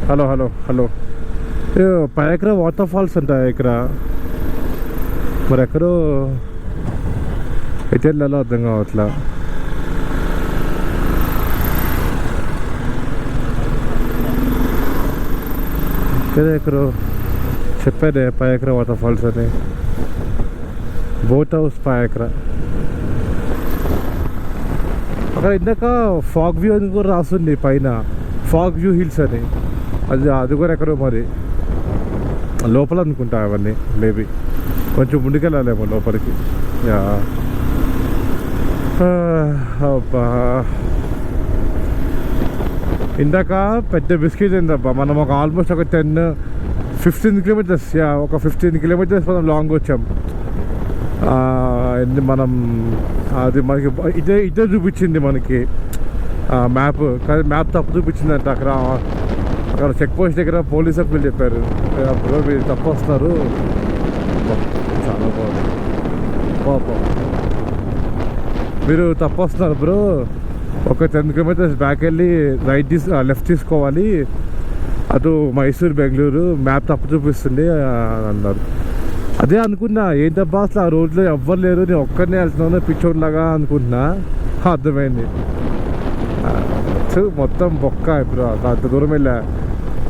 Hello hello hello Pykara water falls అంట ఇక్కడ. మరి ఎక్కడో ఎటెళ్ళలో అర్థం కావట్లా. ఇక్కడే ఎక్కడో చెప్పానే పైకరా వాటర్ ఫాల్స్ అని. Boat house Pykara. అక్కడ ఇందాక ఫాగ్ వ్యూ అని కూడా రాస్తుంది పైన, ఫాగ్ వ్యూ హిల్స్ అని. అది కూడా ఎక్కడో మరి లోపల అనుకుంటా అవన్నీ. మేబీ కొంచెం ముందుకెళ్ళాలేమో లోపలికి. అబ్బా ఇందాక పెద్ద బిస్కెట్ అయిందబ్బా. మనం ఒక ఆల్మోస్ట్ ఒక 10-15 కిలోమీటర్స్, ఒక 15 కిలోమీటర్స్ మనం లాంగ్ వచ్చాం. మనం అది మనకి ఇదే చూపించింది మనకి మ్యాప్, కానీ మ్యాప్ తప్పు చూపించిందంట. అక్కడ చెక్ పోస్ట్ దగ్గర పోలీస్ అప్పుడు చెప్పారు, బ్రో మీరు తప్పు వస్తున్నారు. చాలా బాగుంది. మీరు తప్పు వస్తున్నారు బ్రో, ఒక 10 కిలోమీటర్స్ బ్యాక్ వెళ్ళి లెఫ్ట్ తీసుకోవాలి, అటు మైసూర్ బెంగళూరు, మ్యాప్ తప్పు చూపిస్తుంది అన్నారు. అదే అనుకున్నా, ఏంటబ్బా అసలు ఆ రోడ్లో ఎవ్వరు లేరు, నేను ఒక్కరినే వెళ్తున్నాను పిచ్చోడ్లాగా అనుకుంటున్నా. అర్థమైంది, మొత్తం బొక్క. ఇప్పుడు అంత దూరం వెళ్ళా,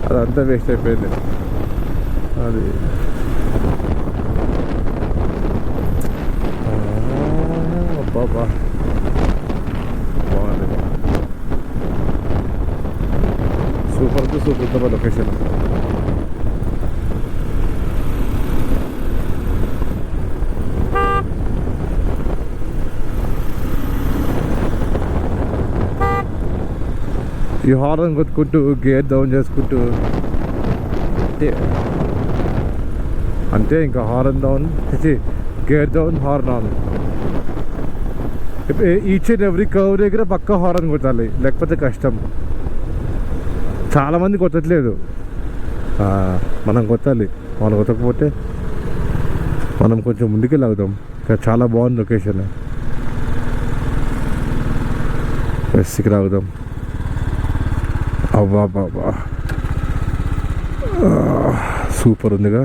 అదంతా వేస్ట్ అయిపోయింది. అది అబ్బాబా బాగుంది, సూపర్ సూపర్ లొకేషన్. ఈ హార్న్ కొట్టుకుంటూ గేర్ డౌన్ చేసుకుంటూ అంతే. ఇంకా horn down, gear down, horn on. Each and every curve దగ్గర పక్కా హార్న్ కొట్టాలి, లేకపోతే కష్టం. చాలామంది కొట్టట్లేదు, మనం కొట్టాలి. మనం కొట్టకపోతే మనం కొంచెం ముందుకు లాగుదాం. ఇక్కడ చాలా బాగుంది లొకేషన్, బెస్ట్కి లాగుదాం. అబ్బా బాబా సూపర్ ఉందిగా.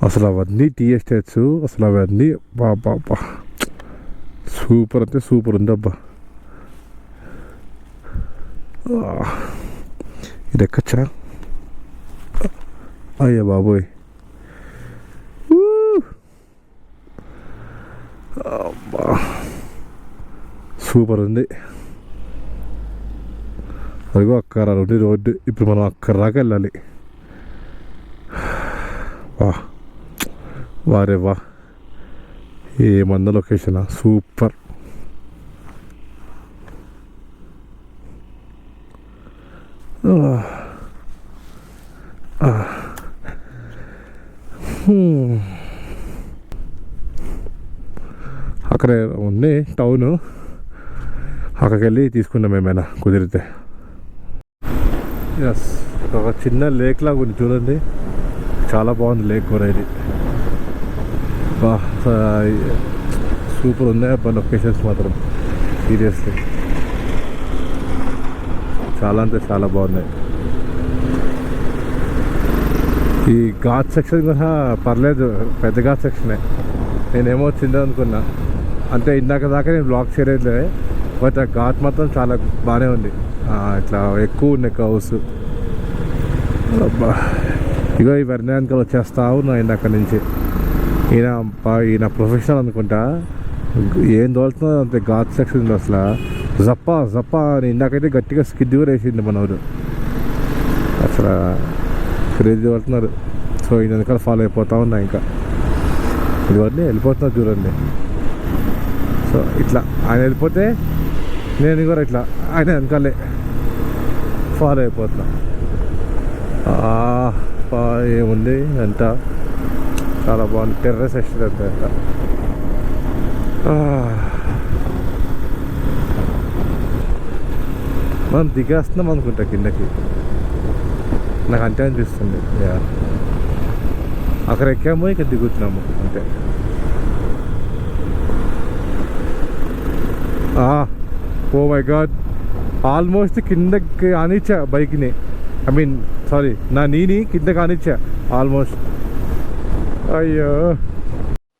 అసలు అవన్నీ టీ ఎస్టేట్స్, అసలు అవన్నీ బాబా సూపర్ అంటే సూపర్ ఉంది అబ్బా. ఇది ఎక్కచ్చా? అయ్యా బాబోయ్, సూపర్ ఉంది. అదిగో అక్కడ ఉంది రోడ్డు. ఇప్పుడు మనం అక్కడ దాకా వెళ్ళాలి. వారే వా, ఏమన్నా లొకేషన్ సూపర్. అక్కడ ఉంది టౌను, అక్కడికి వెళ్ళి తీసుకున్నాం ఏమైనా కుదిరితే. ఎస్, ఒక చిన్న లేక్ లాగా ఉంది చూడండి, చాలా బాగుంది లేక్ కూడా. ఇది సూపర్ ఉన్నాయి అబ్బా లొకేషన్స్ మాత్రం, సీరియస్లీ చాలా అంటే చాలా బాగున్నాయి. ఈ ఘాట్ సెక్షన్ కూడా పర్లేదు, పెద్ద ఘాట్ సెక్షనే. నేనేమో వచ్చిందో అనుకున్నా, అంటే ఇందాక దాకా నేను బ్లాక్ చేయలేదులే, బట్ ఆ ఘాట్ మాత్రం చాలా బాగానే ఉంది. ఇట్లా ఎక్కువ ఉన్నాయి కౌస్. అబ్బా ఇగో ఈ వెర్నాన్కల్ వచ్చేస్తా ఉన్నా ఇందాక నుంచి. ఈయన ప్రొఫెషనల్ అనుకుంటా, ఏం తోలుతున్నా అంతే ఘాట్ సెక్షన్లో. అసలు జప్పా అని ఇందాకైతే గట్టిగా స్కిడ్ కూడా వేసింది మనోడు. అసలు క్రేజీ పడుతున్నారు. సో ఈయన వెనకాల ఫాలో అయిపోతా ఉన్నా. ఇంకా ఇవన్నీ వెళ్ళిపోతున్నారు చూడండి. సో ఇట్లా ఆయన వెళ్ళిపోతే నేను కూడా ఇట్లా ఆయన వెనకాలే ఫాలో అయిపోతున్నా. ఏముంది అంతా చాలా బాగుంది. టెర్రస్ ఎస్టేట్ అంతా మనం దిగేస్తున్నాం అనుకుంటా కిందకి. నాకు అంతే అనిపిస్తుంది. అక్కడ ఎక్కాము, ఇక్కడ దిగుతున్నాము అంతే. ఓ మై గాడ్, ఆల్మోస్ట్ కిందకి ఆనిచ్చా బైక్ని, ఐ మీన్ సారీ నా నీని కిందకి ఆనిచ్చా ఆల్మోస్ట్. అయ్యో.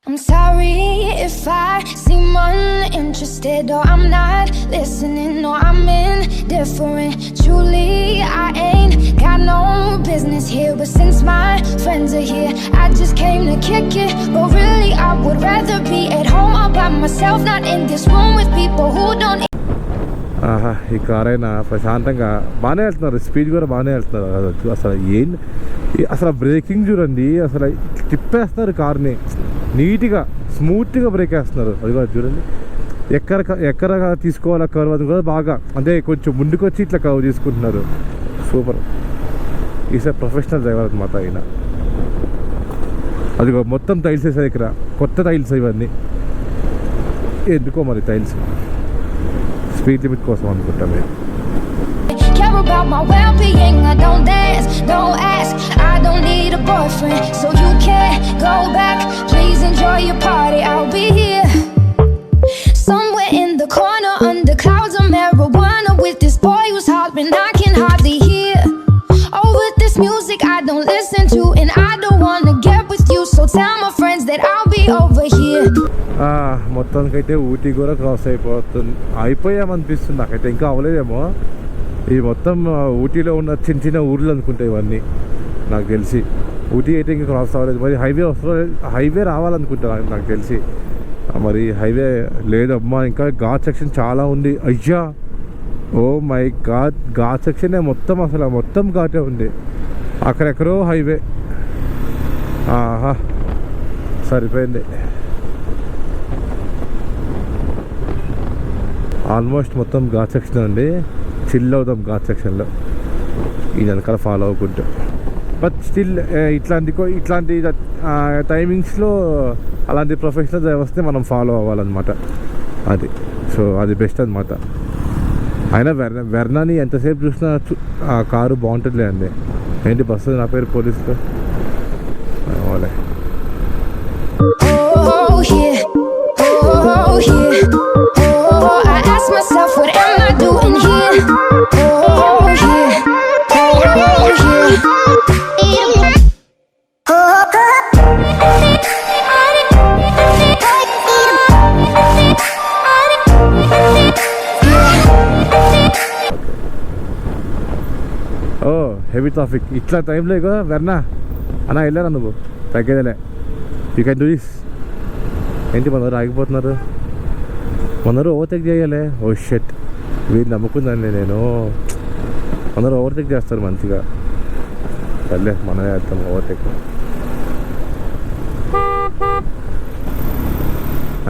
I'm sorry if I seem uninterested or I'm not listening or I'm indifferent. Truly, I ain't got no business here, but since my friends are here, I just came to kick it. But really, I would rather be at home all by myself, not in this room with people who don't. ఈ car అయినా ప్రశాంతంగా బాగానే వెళ్తున్నారు, speed కూడా బాగానే వెళ్తున్నారు. అసలు breaking చూడండి, అసలు తిప్పేస్తున్నారు కార్ని నీట్గా, స్మూత్గా బ్రేక్ వేస్తున్నారు. అది కూడా చూడండి, ఎక్కడ తీసుకోవాలా కర్వ్ అది కూడా బాగా, అంటే కొంచెం ముందుకు వచ్చి ఇట్లా కర్వ్ తీసుకుంటున్నారు. సూపర్. ఈసారి ప్రొఫెషనల్ డ్రైవర్ అనమాట ఆయన. అది మొత్తం టైల్స్ వేసారు ఇక్కడ, కొత్త టైల్స్ ఇవన్నీ. ఎందుకో మరి టైల్స్ స్పీడ్ లిమిట్ కోసం అనుకుంటా మేము. Care about my well-being, I don't dance, don't ask, I don't need a boyfriend, so you can't go back, please enjoy your party, I'll be here, somewhere in the corner, under clouds of marijuana, with this boy who's hollering, I can hardly hear, oh with this music I don't listen to, and I don't wanna get with you, so tell my friends that I'll be over here. మొత్తానికైతే ఊటీ కూడా cross అయిపోయామనిపిస్తుంది నాకైతే, ఇంకా అవ్వలేదేమో. ఈ మొత్తం ఊటీలో ఉన్న చిన్న చిన్న ఊర్లు అనుకుంటాయి ఇవన్నీ నాకు తెలిసి. ఊటీ అయితే ఇంకా క్రాస్ అవ్వలేదు, మరి హైవే రావాలనుకుంటా నాకు తెలిసి. మరి హైవే లేదమ్మా, ఇంకా ఘాట్ సెక్షన్ చాలా ఉంది. అయ్యా, ఓ మై గాడ్, ఘాట్ సెక్షనే మొత్తం, అసలు మొత్తం ఘాటే ఉంది. అక్కడెక్కడో హైవే. ఆహా, సరిపోయింది. ఆల్మోస్ట్ మొత్తం ఘాట్ సెక్షన్ అండి. చిల్ అవుతాం ఘాట్ సెక్షన్లో ఈ వెనకాల ఫాలో అవ్వకుంటూ. బట్ స్టిల్ ఇట్లాంటి టైమింగ్స్లో అలాంటి ప్రొఫెషనల్ డ్రైవర్స్ని మనం ఫాలో అవ్వాలన్నమాట. అది అది బెస్ట్ అనమాట. అయినా వెర్నాని ఎంతసేపు చూసినా ఆ కారు బాగుంటుందిలే అండి. ఏంటి బస్సు నా పేరు పోలీసులో ఓలే. I ask myself, what am I doing here? Oh yeah, oh yeah. Oh heavy traffic ఇట్లా టైంలో ఇక వెర్నా అన్నా వెళ్ళారా నువ్వు? తగ్గేదేలే, యూ కెన్ డూ దిస్. ఏంటి మనవారు ఆగిపోతున్నారు? మనరు ఓవర్టేక్ చేయాలి. ఓ షెట్, వీళ్ళు నమ్ముకుందండి నేను. అందరూ ఓవర్టేక్ చేస్తారు మంచిగా. సర్లే మనమే వేస్తాం ఓవర్టేక్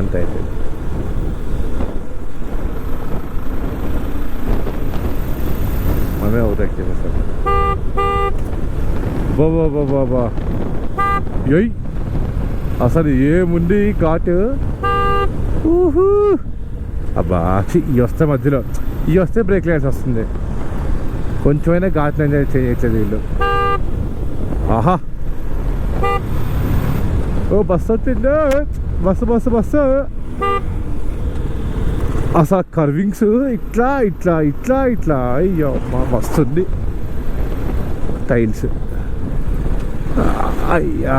అంతే. అయితే మనమే ఓవర్టేక్ చేసేస్తాం. బాబా ఎయ్, అసలు ఏముంది ఘాటు. ఊహూ, అబ్బా ఇవి వస్తే మధ్యలో, ఇవి వస్తే బ్రేక్ లైన్స్ వస్తుంది. కొంచెమైనా ఘాట్లు ఎంజాయ్ చేయట్లేదు వీళ్ళు. ఆహా, ఓ బస్సు వచ్చింది, బస్సు. అసలు కర్వింగ్స్ ఇట్లా అయ్యో మా బస్సు ఉంది. టైల్స్ అయ్యా,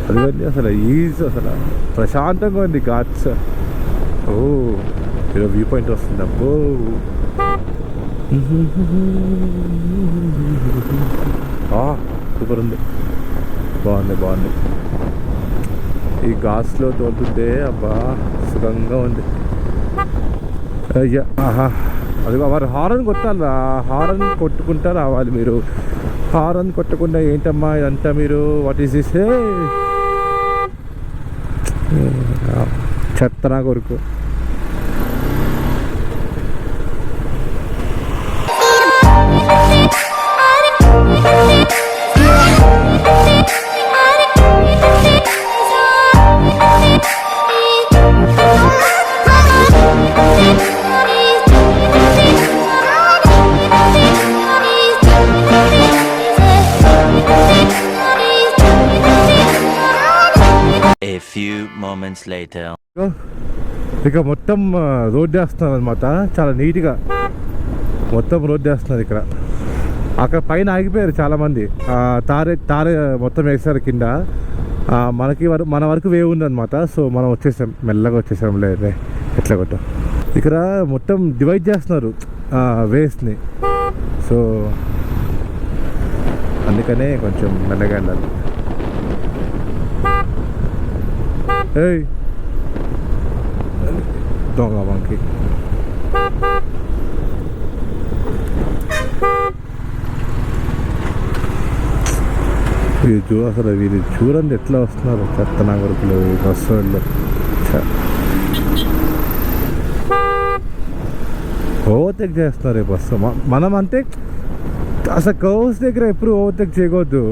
అదిగోండి అసలు అసలు ప్రశాంతంగా ఉంది ఘాట్స్. ఓ ఏదో వ్యూ పాయింట్ వస్తుంది. అబ్బో సూపర్ ఉంది, బాగుంది. ఈ ఘాట్స్లో తోలుతుంటే అబ్బా సుఖంగా ఉంది. అయ్యా, ఆహా, అది వారు హారన్ కొట్టాలి, హారన్ కొట్టుకుంటా రావాలి మీరు. హారన్ కొట్టకుండా ఏంటమ్మా ఇదంతా మీరు, వాట్ ఈస్ దిస్? చెత్తనా కొరకు. moments later. ఇక మొత్తం రోడ్ వేస్తున్నారు అనమాట, చాలా నీట్గా మొత్తం రోడ్ వేస్తున్నారు ఇక్కడ. అక్కడ పైన ఆగిపోయారు చాలామంది, తారే మొత్తం వేసారు కింద. మన వరకు వేవ్ ఉందన్నమాట. సో మనం వచ్చేసాం, మెల్లగా వచ్చేసాం. లేదు ఎట్లా కొట్టాం. ఇక్కడ మొత్తం డివైడ్ చేస్తున్నారు వేస్ని. సో అందుకనే కొంచెం మెల్లగా వెళ్ళాలి. ఏయ్ దొంగ మనకి అసలు వీళ్ళు చూడండి ఎట్లా వస్తున్నారు చెత్త నాగరికులు బస్సు వాళ్ళు. ఓవర్టేక్ చేస్తున్నారు ఈ బస్సు. మనం అంటే అసలు కర్వ్స్ దగ్గర ఎప్పుడు ఓవర్టేక్ చేయకూడదు.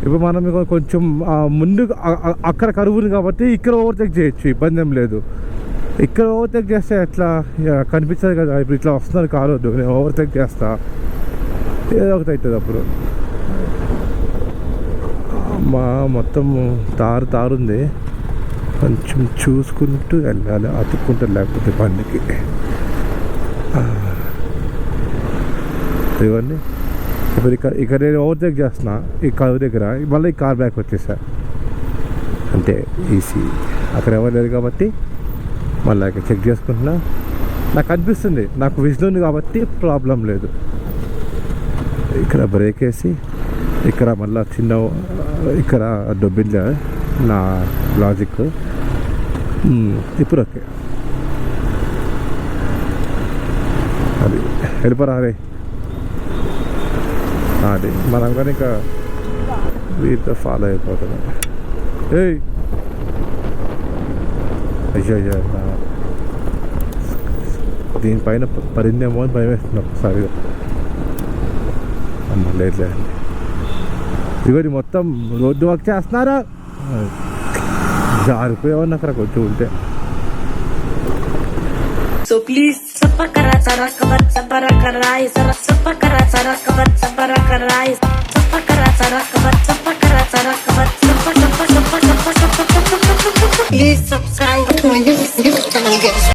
ఇప్పుడు మనం కొంచెం ముందు అక్కడ కరువుని కాబట్టి ఇక్కడ ఓవర్టేక్ చేయొచ్చు, ఇబ్బంది ఏం లేదు. ఇక్కడ ఓవర్టేక్ చేస్తే ఎట్లా కనిపించదు కదా. ఇప్పుడు ఇట్లా వస్తున్నారు కావద్దు, నేను ఓవర్టేక్ చేస్తా, ఏదో ఒకటి అవుతుంది అప్పుడు. మొత్తం తారుంది, కొంచెం చూసుకుంటూ వెళ్ళాలి, అతుక్కుంటారు లేకపోతే బండికి. ఇవన్నీ ఇప్పుడు ఇక్కడ నేను ఓవర్టేక్ చేస్తున్నా ఈ కారు దగ్గర, మళ్ళీ ఈ కార్ బ్యాక్ వచ్చేసా అంటే ఈసీ. అక్కడ ఎవరు లేరు కాబట్టి మళ్ళీ ఇక్కడ చెక్ చేసుకుంటున్నా. నాకు అనిపిస్తుంది, నాకు విజన్ ఉంది కాబట్టి ప్రాబ్లం లేదు. ఇక్కడ బ్రేక్ వేసి ఇక్కడ మళ్ళీ చిన్న ఇక్కడ దొబ్బిందా నా లాజిక్. ఇప్పుడు ఓకే, అది వెళ్ళిపోరారే. అది మనం కానీ ఇంకా వీటితో ఫాలో అయిపోతున్నాం. ఏయ్ అయ్యో దీనిపైన పడిందేమో అని భయం వేస్తుంది ఒకసారిగా. అమ్మ లేదు, ఇవన్నీ మొత్తం రోడ్డు వర్క్ చేస్తున్నారా, జారిపోయామని అక్కడ కొంచెం ఉంటే. So please sapakara sarakavat saparakarai sapakara sarakavat saparakarai sapakara sarakavat sapakara sarakavat please subscribe to my YouTube channel guys.